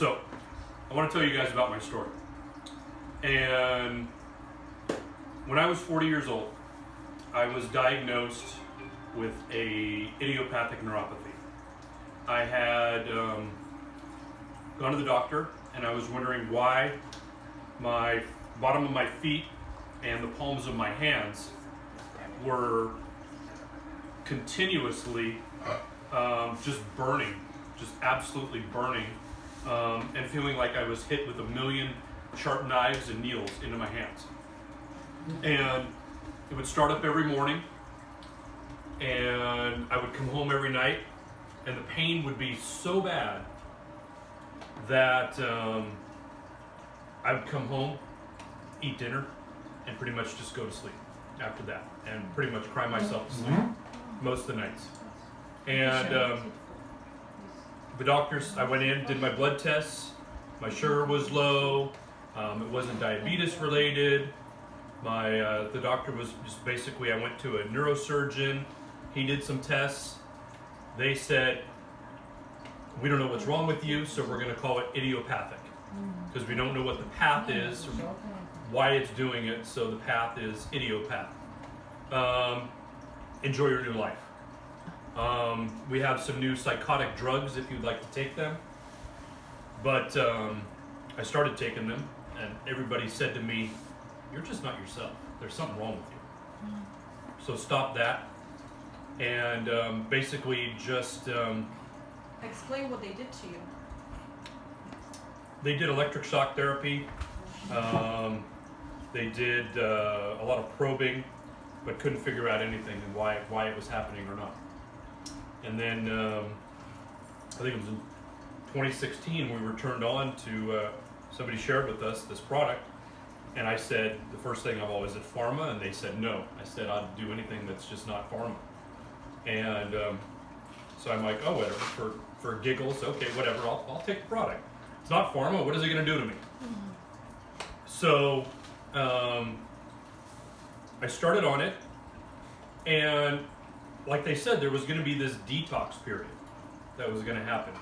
So, I want to tell you guys about my story. And when I was 40 years old, I was diagnosed with a idiopathic neuropathy. I had gone to the doctor, and I was wondering why my bottom of my feet and the palms of my hands were continuously just burning, just absolutely burning, and feeling like I was hit with a million sharp knives and needles into my hands. And it would start up every morning, and I would come home every night, and the pain would be so bad that I would come home, eat dinner, and pretty much just go to sleep after that, and pretty much cry myself to sleep most of the nights. And the doctors, I went in, did my blood tests, my sugar was low, it wasn't diabetes related. The doctor was just basically, I went to a neurosurgeon, he did some tests, they said, we don't know what's wrong with you, so we're going to call it idiopathic, because we don't know what the path is, or why it's doing it, so the path is idiopathic. Enjoy your new life. We have some new psychotic drugs if you'd like to take them, but I started taking them, and everybody said to me, you're just not yourself. There's something wrong with you. So stop that, and basically just... Explain what they did to you. They did electric shock therapy. They did a lot of probing, but couldn't figure out anything and why it was happening or not. And then I think it was in 2016 we were turned on to somebody shared with us this product, and I said the first thing I'm always at pharma, and they said no. I said I'd do anything that's just not pharma, and so I'm like, oh, whatever, for giggles, okay, whatever, I'll take the product. It's not pharma, what is it going to do to me? So I started on it, and like they said, there was going to be this detox period that was going to happen.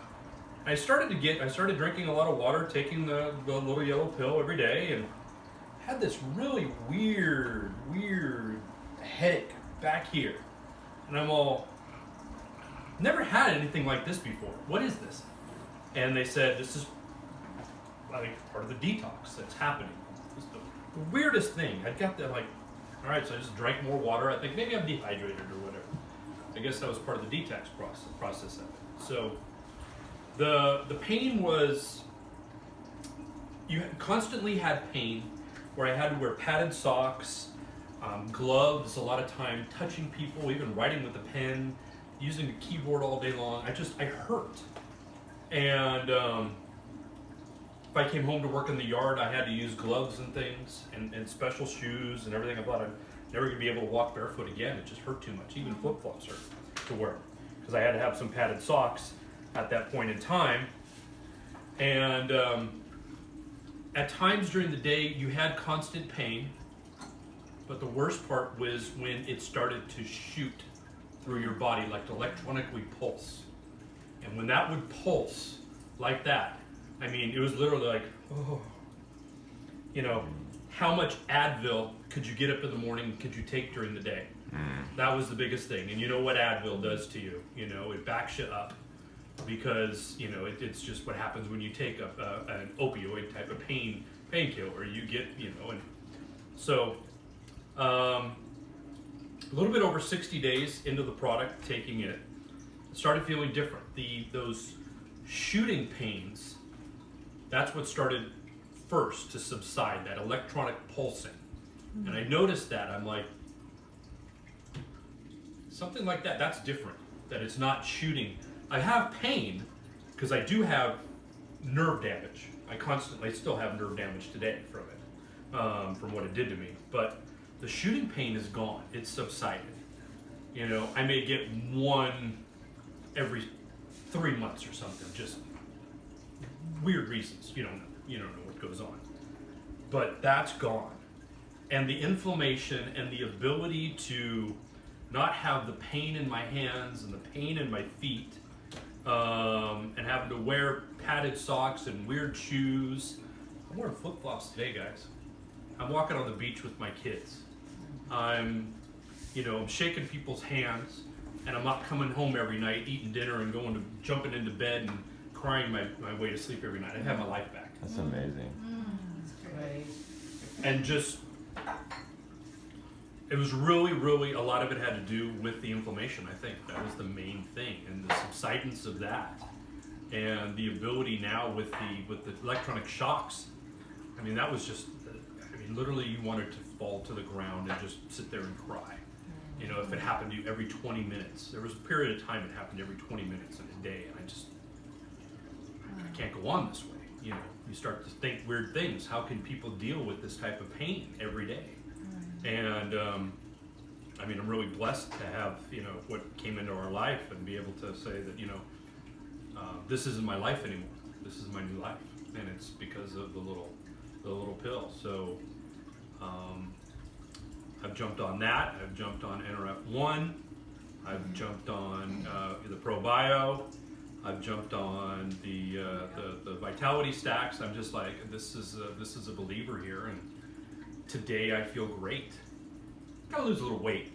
I started drinking a lot of water, taking the little yellow pill every day, and had this really weird headache back here. And I'm all, never had anything like this before. What is this? And they said, this is, I think, part of the detox that's happening. It's the weirdest thing. I got that, like, all right, so I just drank more water. I think maybe I'm dehydrated or whatever. I guess that was part of the detox process of it. So the pain was, you constantly had pain where I had to wear padded socks, gloves a lot of time, touching people, even writing with a pen, using the keyboard all day long. I hurt. And if I came home to work in the yard, I had to use gloves and things, and special shoes and everything. I thought I'd never gonna be able to walk barefoot again. It just hurt too much. Even flip-flops hurt to wear, because I had to have some padded socks at that point in time. And at times during the day, you had constant pain, but the worst part was when it started to shoot through your body, like electronically pulse. And when that would pulse like that, I mean, it was literally like, oh, you know, how much Advil could you get up in the morning, could you take during the day? That was the biggest thing. And you know what Advil does to you? You know, it backs you up, because, you know, it's just what happens when you take an opioid type of painkiller. You get, you know, and so a little bit over 60 days into the product, taking it, started feeling different. Those shooting pains, that's what started first to subside, that electronic pulsing. And I noticed that. I'm like, something like that, that's different, that it's not shooting. I have pain because I do have nerve damage. I still have nerve damage today from it, from what it did to me. But the shooting pain is gone. It's subsided. You know, I may get one every 3 months or something, just weird reasons. You don't know what goes on. But that's gone. And the inflammation and the ability to not have the pain in my hands and the pain in my feet, and having to wear padded socks and weird shoes. I'm wearing flip-flops today, guys. I'm walking on the beach with my kids. I'm shaking people's hands, and I'm not coming home every night, eating dinner and jumping into bed and crying my way to sleep every night. I have my life back. That's amazing. That's great. And just, it was really, a lot of it had to do with the inflammation. I think that was the main thing, and the subsidence of that, and the ability now with the electronic shocks. I mean, that was just, literally you wanted to fall to the ground and just sit there and cry. If it happened to you every 20 minutes. There was a period of time it happened every 20 minutes in a day, and I can't go on this way. You start to think weird things. How can people deal with this type of pain every day? And I'm really blessed to have what came into our life and be able to say that this isn't my life anymore. This is my new life, and it's because of the little pill. So I've jumped on that. I've jumped on NRF1. I've jumped on the ProBio. I've jumped on the Vitality Stacks. I'm just like, this is a believer here, and today I feel great. Gotta lose a little weight.